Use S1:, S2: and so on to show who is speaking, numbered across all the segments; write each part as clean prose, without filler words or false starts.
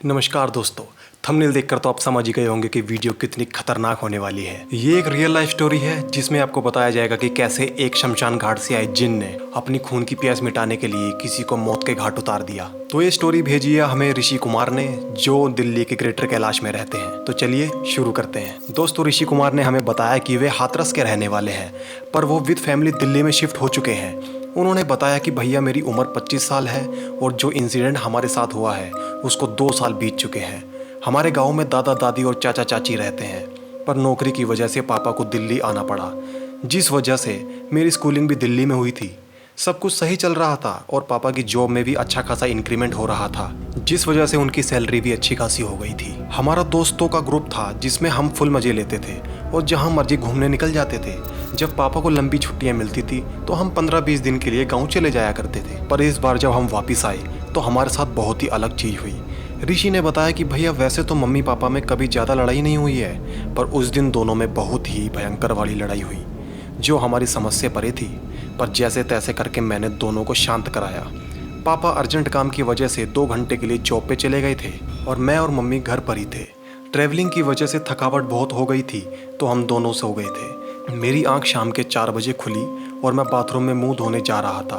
S1: नमस्कार दोस्तों। थंबनेल देखकर तो आप समझ ही गए होंगे कि वीडियो कितनी खतरनाक होने वाली है। ये एक रियल लाइफ स्टोरी है जिसमें आपको बताया जाएगा कि कैसे एक शमशान घाट से आए जिन ने अपनी खून की प्यास मिटाने के लिए किसी को मौत के घाट उतार दिया। तो ये स्टोरी भेजी है हमें ऋषि कुमार ने, जो दिल्ली के ग्रेटर कैलाश में रहते हैं। तो चलिए शुरू करते हैं। दोस्तों, ऋषि कुमार ने हमें बताया कि वे हाथरस के रहने वाले हैं, पर वो विद फैमिली दिल्ली में शिफ्ट हो चुके हैं। उन्होंने बताया कि भैया मेरी उम्र 25 साल है और जो इंसिडेंट हमारे साथ हुआ है उसको 2 साल बीत चुके हैं। हमारे गांव में दादा दादी और चाचा चाची रहते हैं, पर नौकरी की वजह से पापा को दिल्ली आना पड़ा, जिस वजह से मेरी स्कूलिंग भी दिल्ली में हुई थी। सब कुछ सही चल रहा था और पापा की जॉब में भी अच्छा खासा इंक्रीमेंट हो रहा था, जिस वजह से उनकी सैलरी भी अच्छी खासी हो गई थी। हमारा दोस्तों का ग्रुप था जिसमें हम फुल मजे लेते थे और जहां मर्जी घूमने निकल जाते थे। जब पापा को लंबी छुट्टियां मिलती थी तो हम 15-20 दिन के लिए गाँव चले जाया करते थे। पर इस बार जब हम वापिस आए तो हमारे साथ बहुत ही अलग चीज़ हुई। ऋषि ने बताया कि भैया वैसे तो मम्मी पापा में कभी ज़्यादा लड़ाई नहीं हुई है, पर उस दिन दोनों में बहुत ही भयंकर वाली लड़ाई हुई जो हमारी समझ से परे थी। पर जैसे तैसे करके मैंने दोनों को शांत कराया। पापा अर्जेंट काम की वजह से 2 घंटे के लिए जॉब पे चले गए थे और मैं और मम्मी घर पर ही थे। ट्रैवलिंग की वजह से थकावट बहुत हो गई थी तो हम दोनों सो गए थे। मेरी आंख शाम के 4 बजे खुली और मैं बाथरूम में मुंह धोने जा रहा था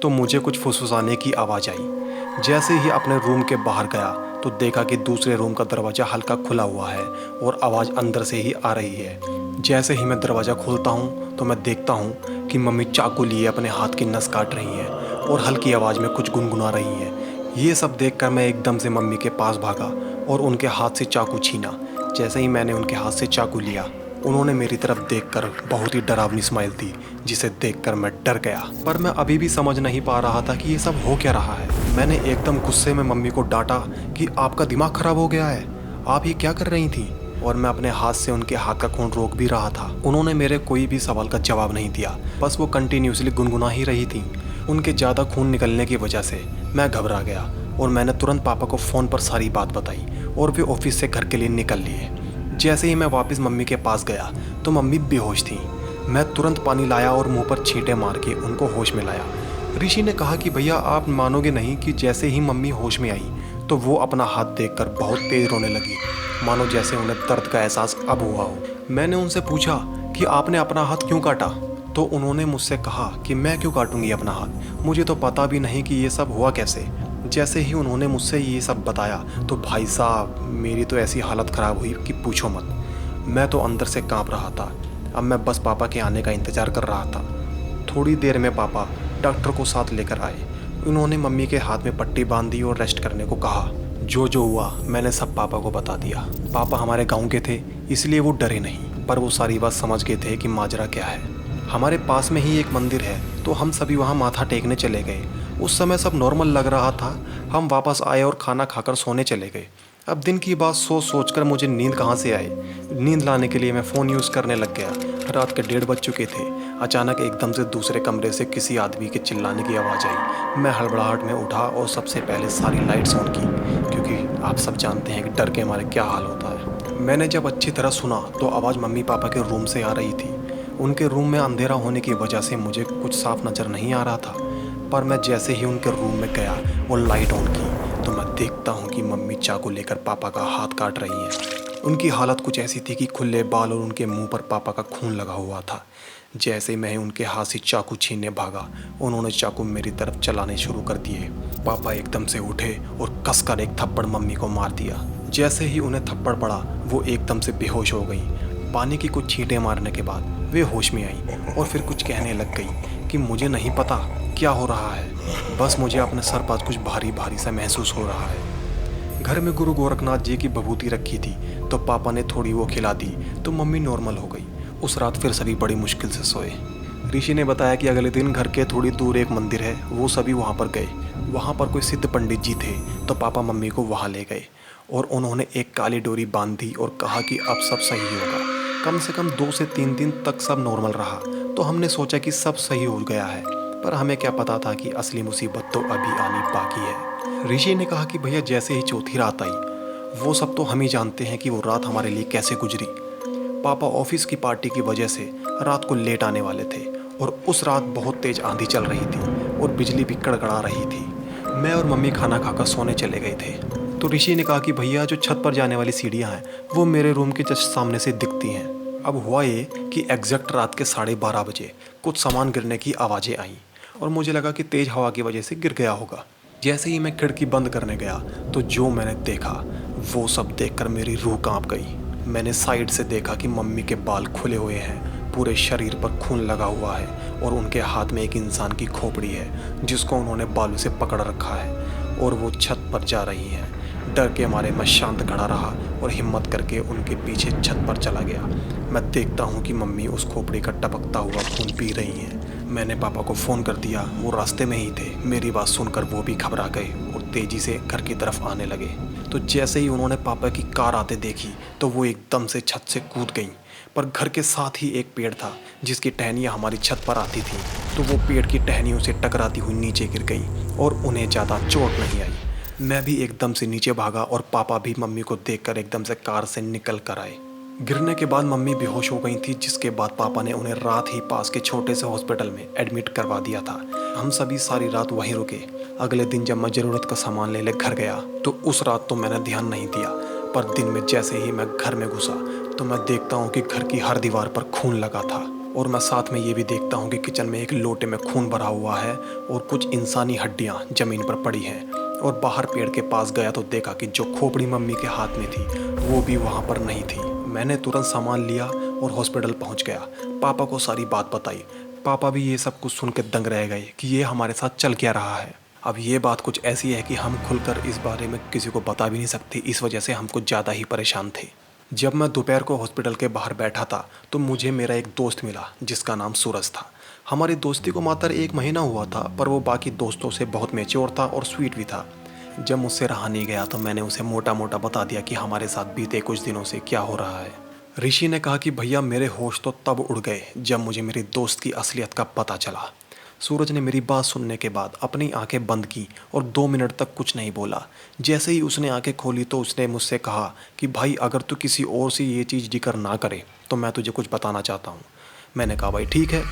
S1: तो मुझे कुछ फुसफुसाने की आवाज़ आई। जैसे ही अपने रूम के बाहर गया तो देखा कि दूसरे रूम का दरवाज़ा हल्का खुला हुआ है और आवाज़ अंदर से ही आ रही है। जैसे ही मैं दरवाज़ा खोलता हूँ तो मैं देखता हूँ कि मम्मी चाकू लिए अपने हाथ की नस काट रही हैं और हल्की आवाज़ में कुछ गुनगुना रही हैं। ये सब देखकर मैं एकदम से मम्मी के पास भागा और उनके हाथ से चाकू छीना। जैसे ही मैंने उनके हाथ से चाकू लिया, उन्होंने मेरी तरफ देखकर बहुत ही डरावनी स्माइल दी, जिसे देखकर मैं डर गया। पर मैं अभी भी समझ नहीं पा रहा था कि ये सब हो क्या रहा है। मैंने एकदम गुस्से में मम्मी को डांटा कि आपका दिमाग खराब हो गया है, आप ये क्या कर रही थी। और मैं अपने हाथ से उनके हाथ का खून रोक भी रहा था। उन्होंने मेरे कोई भी सवाल का जवाब नहीं दिया, बस वो कंटिन्यूसली गुनगुना ही रही थी। उनके ज़्यादा खून निकलने की वजह से मैं घबरा गया और मैंने तुरंत पापा को फ़ोन पर सारी बात बताई और वे ऑफिस से घर के लिए निकल लिए। जैसे ही मैं वापस मम्मी के पास गया तो मम्मी बेहोश थी। मैं तुरंत पानी लाया और मुंह पर छींटे मार के उनको होश में लाया। ऋषि ने कहा कि भैया आप मानोगे नहीं कि जैसे ही मम्मी होश में आई तो वो अपना हाथ देखकर बहुत तेज रोने लगी, मानो जैसे उन्हें दर्द का एहसास अब हुआ हो। मैंने उनसे पूछा कि आपने अपना हाथ क्यों काटा, तो उन्होंने मुझसे कहा कि मैं क्यों काटूंगी अपना हाथ, मुझे तो पता भी नहीं कि ये सब हुआ कैसे। जैसे ही उन्होंने मुझसे ये सब बताया तो भाई साहब मेरी तो ऐसी हालत ख़राब हुई कि पूछो मत। मैं तो अंदर से कांप रहा था। अब मैं बस पापा के आने का इंतज़ार कर रहा था। थोड़ी देर में पापा डॉक्टर को साथ लेकर आए। उन्होंने मम्मी के हाथ में पट्टी बांध दी और रेस्ट करने को कहा। जो जो हुआ मैंने सब पापा को बता दिया। पापा हमारे गांव के थे इसलिए वो डरे नहीं, पर वो सारी बात समझ गए थे कि माजरा क्या है। हमारे पास में ही एक मंदिर है तो हम सभी वहाँ माथा टेकने चले गए। उस समय सब नॉर्मल लग रहा था। हम वापस आए और खाना खाकर सोने चले गए। अब दिन की बात सोच सोच कर मुझे नींद कहाँ से आई। नींद लाने के लिए मैं फ़ोन यूज़ करने लग गया। रात के 1:30 बज चुके थे। अचानक एकदम से दूसरे कमरे से किसी आदमी के चिल्लाने की आवाज़ आई। मैं हड़बड़ाहट में उठा और सबसे पहले सारी लाइट्स ऑन की, क्योंकि आप सब जानते हैं कि डर के हमारे क्या हाल होता है। मैंने जब अच्छी तरह सुना तो आवाज़ मम्मी पापा के रूम से आ रही थी। उनके रूम में अंधेरा होने की वजह से मुझे कुछ साफ नज़र नहीं आ रहा था, पर मैं जैसे ही उनके रूम में गया और लाइट ऑन की तो मैं देखता हूँ कि मम्मी चाकू लेकर पापा का हाथ काट रही हैं। उनकी हालत कुछ ऐसी थी कि खुले बाल और उनके मुंह पर पापा का खून लगा हुआ था। जैसे मैं उनके हाथ से चाकू छीनने भागा, उन्होंने चाकू मेरी तरफ चलाने शुरू कर दिए। पापा एकदम से उठे और कसकर एक थप्पड़ मम्मी को मार दिया। जैसे ही उन्हें थप्पड़ पड़ा वो एकदम से बेहोश हो गई। पानी की कुछ छींटे मारने के बाद वे होश में आई और फिर कुछ कहने लग गई कि मुझे नहीं पता क्या हो रहा है, बस मुझे अपने सर पर कुछ भारी भारी सा महसूस हो रहा है। घर में गुरु गोरखनाथ जी की विभूति रखी थी तो पापा ने थोड़ी वो खिला दी तो मम्मी नॉर्मल हो गई। उस रात फिर सभी बड़ी मुश्किल से सोए। ऋषि ने बताया कि अगले दिन घर के थोड़ी दूर एक मंदिर है, वो सभी वहाँ पर गए। वहाँ पर कोई सिद्ध पंडित जी थे तो पापा मम्मी को वहाँ ले गए और उन्होंने एक काली डोरी बांध दी और कहा कि अब सब सही होगा। कम से कम 2 से 3 दिन तक सब नॉर्मल रहा तो हमने सोचा कि सब सही हो गया है, पर हमें क्या पता था कि असली मुसीबत तो अभी आनी बाकी है। ऋषि ने कहा कि भैया जैसे ही चौथी रात आई, वो सब तो हम ही जानते हैं कि वो रात हमारे लिए कैसे गुजरी। पापा ऑफिस की पार्टी की वजह से रात को लेट आने वाले थे और उस रात बहुत तेज आंधी चल रही थी और बिजली भी कड़कड़ा रही थी। मैं और मम्मी खाना खाकर सोने चले गए थे। तो ऋषि ने कहा कि भैया जो छत पर जाने वाली सीढ़ियाँ हैं वो मेरे रूम के जस्ट सामने से दिखती हैं। अब हुआ ये कि एग्जैक्ट रात के 12:30 बजे कुछ सामान गिरने की आवाज़ें आईं और मुझे लगा कि तेज़ हवा की वजह से गिर गया होगा। जैसे ही मैं खिड़की बंद करने गया तो जो मैंने देखा वो सब देखकर मेरी रूह कांप गई। मैंने साइड से देखा कि मम्मी के बाल खुले हुए हैं, पूरे शरीर पर खून लगा हुआ है और उनके हाथ में एक इंसान की खोपड़ी है जिसको उन्होंने बालों से पकड़ रखा है और वो छत पर जा रही हैं। डर के मारे मैं शांत खड़ा रहा और हिम्मत करके उनके पीछे छत पर चला गया। मैं देखता हूँ कि मम्मी उस खोपड़ी का टपकता हुआ खून पी रही हैं। मैंने पापा को फ़ोन कर दिया, वो रास्ते में ही थे। मेरी बात सुनकर वो भी घबरा गए और तेज़ी से घर की तरफ आने लगे। तो जैसे ही उन्होंने पापा की कार आते देखी तो वो एकदम से छत से कूद गईं। पर घर के साथ ही एक पेड़ था जिसकी टहनियाँ हमारी छत पर आती थीं, तो वो पेड़ की टहनियों से टकराती हुई नीचे गिर गई और उन्हें ज़्यादा चोट नहीं आई। मैं भी एकदम से नीचे भागा और पापा भी मम्मी को देखकर एकदम से कार से निकल कर आए। गिरने के बाद मम्मी बेहोश हो गई थी, जिसके बाद पापा ने उन्हें रात ही पास के छोटे से हॉस्पिटल में एडमिट करवा दिया था। हम सभी सारी रात वहीं रुके। अगले दिन जब मैं ज़रूरत का सामान लेने घर गया तो उस रात तो मैंने ध्यान नहीं दिया, पर दिन में जैसे ही मैं घर में घुसा तो मैं देखता हूँ कि घर की हर दीवार पर खून लगा था और मैं साथ में ये भी देखता हूँ कि किचन में एक लोटे में खून भरा हुआ है और कुछ इंसानी हड्डियाँ ज़मीन पर पड़ी हैं। और बाहर पेड़ के पास गया तो देखा कि जो खोपड़ी मम्मी के हाथ में थी वो भी वहाँ पर नहीं थी। मैंने तुरंत सामान लिया और हॉस्पिटल पहुँच गया। पापा को सारी बात बताई। पापा भी ये सब कुछ सुन के दंग रह गए कि ये हमारे साथ चल क्या रहा है। अब ये बात कुछ ऐसी है कि हम खुलकर इस बारे में किसी को बता भी नहीं सकते, इस वजह से हम कुछ ज़्यादा ही परेशान थे। जब मैं दोपहर को हॉस्पिटल के बाहर बैठा था तो मुझे मेरा एक दोस्त मिला जिसका नाम सूरज था। हमारी दोस्ती को मात्र 1 महीना हुआ था, पर वो बाकी दोस्तों से बहुत मैच्योर था और स्वीट भी था। जब मुझसे रहा नहीं गया तो मैंने उसे मोटा मोटा बता दिया कि हमारे साथ बीते कुछ दिनों से क्या हो रहा है। ऋषि ने कहा कि भैया मेरे होश तो तब उड़ गए जब मुझे मेरे दोस्त की असलियत का पता चला। सूरज ने मेरी बात सुनने के बाद अपनी आंखें बंद की और 2 मिनट तक कुछ नहीं बोला। जैसे ही उसने आंखें खोली तो उसने मुझसे कहा कि भाई अगर तू किसी और से ये चीज़ जिक्र ना करे तो मैं तुझे कुछ बताना चाहता हूँ। मैंने कहा भाई ठीक है,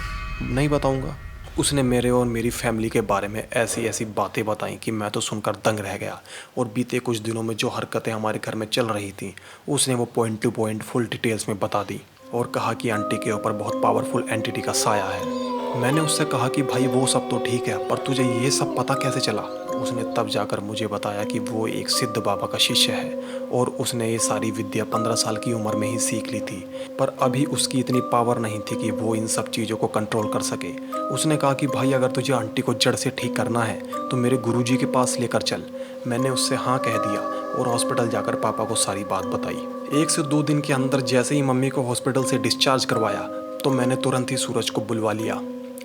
S1: नहीं बताऊँगा। उसने मेरे और मेरी फैमिली के बारे में ऐसी ऐसी बातें बताई कि मैं तो सुनकर दंग रह गया। और बीते कुछ दिनों में जो हरकतें हमारे घर में चल रही थी उसने वो point two point full details में बता दी और कहा कि आंटी के ऊपर बहुत पावरफुल एंटिटी का साया है। मैंने उससे कहा कि भाई वो सब तो ठीक है, पर तुझे ये सब पता कैसे चला? उसने तब जाकर मुझे बताया कि वो एक सिद्ध बाबा का शिष्य है और उसने ये सारी विद्या 15 साल की उम्र में ही सीख ली थी, पर अभी उसकी इतनी पावर नहीं थी कि वो इन सब चीज़ों को कंट्रोल कर सके। उसने कहा कि भाई अगर तुझे आंटी को जड़ से ठीक करना है तो मेरे गुरुजी के पास लेकर चल। मैंने उससे हाँ कह दिया और हॉस्पिटल जाकर पापा को सारी बात बताई। 1 से 2 दिन के अंदर जैसे ही मम्मी को हॉस्पिटल से डिस्चार्ज करवाया तो मैंने तुरंत ही सूरज को बुलवा लिया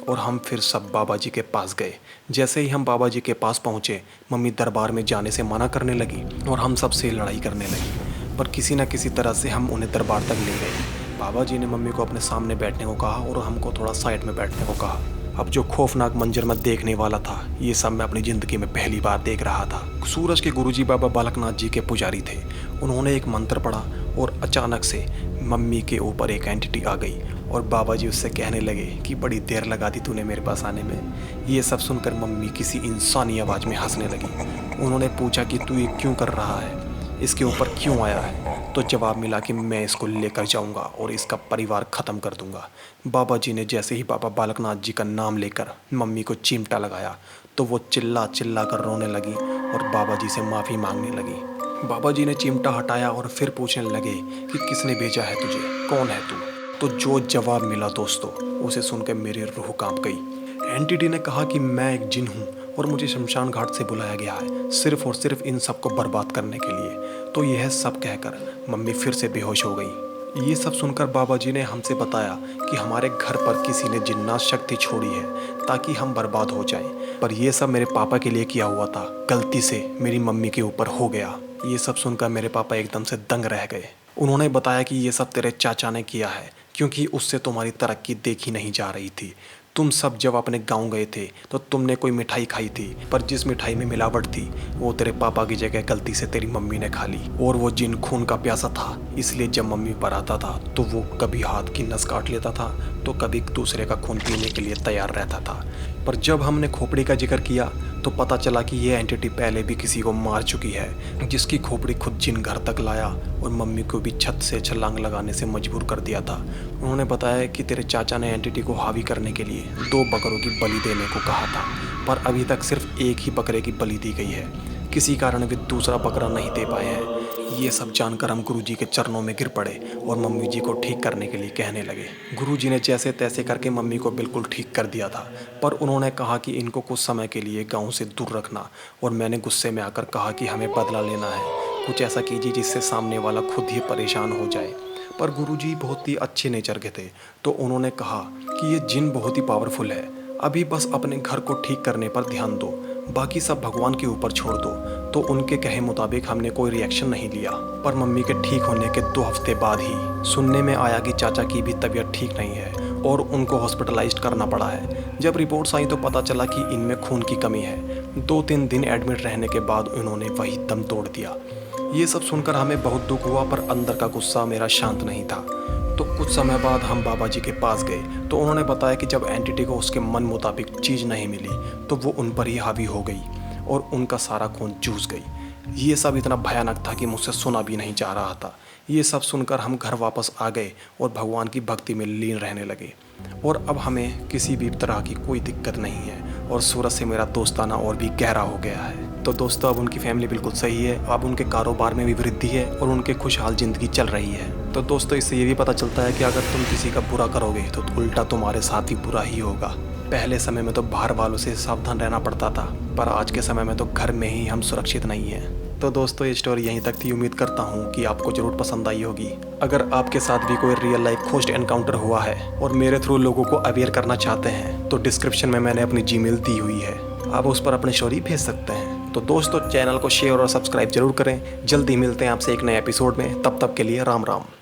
S1: और हम फिर सब बाबा जी के पास गए। जैसे ही हम बाबा जी के पास पहुँचे, मम्मी दरबार में जाने से मना करने लगी और हम सबसे लड़ाई करने लगी, पर किसी न किसी तरह से हम उन्हें दरबार तक ले गए। बाबा जी ने मम्मी को अपने सामने बैठने को कहा और हमको थोड़ा साइड में बैठने को कहा। अब जो खौफनाक मंजर मैं देखने वाला था, ये सब मैं अपनी ज़िंदगी में पहली बार देख रहा था। सूरज के गुरुजी बाबा बालकनाथ जी के पुजारी थे। उन्होंने एक मंत्र पढ़ा और अचानक से मम्मी के ऊपर एक एंटिटी आ गई और बाबा जी उससे कहने लगे कि बड़ी देर लगा दी तूने मेरे पास आने में। ये सब सुनकर मम्मी किसी इंसानी आवाज़ में हंसने लगी। उन्होंने पूछा कि तू ये क्यों कर रहा है, इसके ऊपर क्यों आया है? तो जवाब मिला कि मैं इसको लेकर जाऊंगा और इसका परिवार ख़त्म कर दूंगा। बाबा जी ने जैसे ही बाबा बालकनाथ जी का नाम लेकर मम्मी को चिमटा लगाया तो वो चिल्ला चिल्ला कर रोने लगी और बाबा जी से माफ़ी मांगने लगी। बाबा जी ने चिमटा हटाया और फिर पूछने लगे कि किसने भेजा है तुझे, कौन है तू? तो जो जवाब मिला दोस्तों, उसे सुनकर मेरी रूह कांप गई। एंटिटी ने कहा कि मैं एक जिन हूँ और मुझे शमशान घाट से बुलाया गया है सिर्फ और सिर्फ इन सब को बर्बाद करने के लिए। तो यह सब कहकर मम्मी फिर से बेहोश हो गई। ये सब सुनकर बाबा जी ने हमसे बताया कि हमारे घर पर किसी ने जिन्नात शक्ति छोड़ी है ताकि हम बर्बाद हो जाएं, पर यह सब मेरे पापा के लिए किया हुआ था, गलती से मेरी मम्मी के ऊपर हो गया। ये सब सुनकर मेरे पापा एकदम से दंग रह गए। उन्होंने बताया कि ये सब तेरे चाचा ने किया है क्योंकि उससे तुम्हारी तरक्की देखी नहीं जा रही थी। तुम सब जब अपने गांव गए थे तो तुमने कोई मिठाई खाई थी, पर जिस मिठाई में मिलावट थी वो तेरे पापा की जगह गलती से तेरी मम्मी ने खा ली। और वो जिन खून का प्यासा था, इसलिए जब मम्मी पर आता था तो वो कभी हाथ की नस काट लेता था तो कभी दूसरे का खून पीने के लिए तैयार रहता था। पर जब हमने खोपड़ी का जिक्र किया तो पता चला कि ये एंटिटी पहले भी किसी को मार चुकी है, जिसकी खोपड़ी खुद जिन घर तक लाया और मम्मी को भी छत से छलांग लगाने से मजबूर कर दिया था। उन्होंने बताया कि तेरे चाचा ने एंटिटी को हावी करने के लिए 2 बकरों की बलि देने को कहा था, पर अभी तक सिर्फ एक ही बकरे की बलि दी गई है। किसी कारण वे दूसरा बकरा नहीं दे पाए हैं। ये सब जानकर हम गुरुजी के चरणों में गिर पड़े और मम्मी जी को ठीक करने के लिए कहने लगे। गुरुजी ने जैसे तैसे करके मम्मी को बिल्कुल ठीक कर दिया था, पर उन्होंने कहा कि इनको कुछ समय के लिए गांव से दूर रखना, और मैंने गुस्से में आकर कहा कि हमें बदला लेना है, कुछ ऐसा कीजिए जिससे सामने वाला खुद ही परेशान हो जाए। पर गुरुजी बहुत ही अच्छे नेचर के थे, तो उन्होंने कहा कि ये जिन बहुत ही पावरफुल है, अभी बस अपने घर को ठीक करने पर ध्यान दो, बाकी सब भगवान के ऊपर छोड़ दो। तो उनके कहे मुताबिक हमने कोई रिएक्शन नहीं लिया। पर मम्मी के ठीक होने के 2 हफ्ते बाद ही सुनने में आया कि चाचा की भी तबीयत ठीक नहीं है और उनको हॉस्पिटलाइज्ड करना पड़ा है। जब रिपोर्ट्स आई तो पता चला कि इनमें खून की कमी है। 2-3 दिन एडमिट रहने के बाद उन्होंने वही दम तोड़ दिया। ये सब सुनकर हमें बहुत दुख हुआ, पर अंदर का गुस्सा मेरा शांत नहीं था। तो कुछ समय बाद हम बाबा जी के पास गए तो उन्होंने बताया कि जब एंटिटी को उसके मन मुताबिक चीज़ नहीं मिली तो वो उन पर ही हावी हो गई और उनका सारा खून चूस गई। ये सब इतना भयानक था कि मुझसे सुना भी नहीं जा रहा था। ये सब सुनकर हम घर वापस आ गए और भगवान की भक्ति में लीन रहने लगे, और अब हमें किसी भी तरह की कोई दिक्कत नहीं है और सूरज से मेरा दोस्ताना और भी गहरा हो गया है। तो दोस्तों, अब उनकी फैमिली बिल्कुल सही है, अब उनके कारोबार में भी वृद्धि है और उनके खुशहाल ज़िंदगी चल रही है। तो दोस्तों, इससे ये भी पता चलता है कि अगर तुम किसी का बुरा करोगे तो उल्टा तुम्हारे साथ ही बुरा ही होगा। पहले समय में तो बाहर वालों से सावधान रहना पड़ता था, पर आज के समय में तो घर में ही हम सुरक्षित नहीं हैं। तो दोस्तों, ये स्टोरी यहीं तक थी। उम्मीद करता हूँ कि आपको ज़रूर पसंद आई होगी। अगर आपके साथ भी कोई रियल लाइफ खोस्ट एनकाउंटर हुआ है और मेरे थ्रू लोगों को अवेयर करना चाहते हैं तो डिस्क्रिप्शन में मैंने अपनी जीमेल दी हुई है, आप उस पर अपनी स्टोरी भेज सकते हैं। तो दोस्तों, चैनल को शेयर और सब्सक्राइब जरूर करें। जल्दी मिलते हैं आपसे एक नए एपिसोड में, तब तक के लिए राम राम।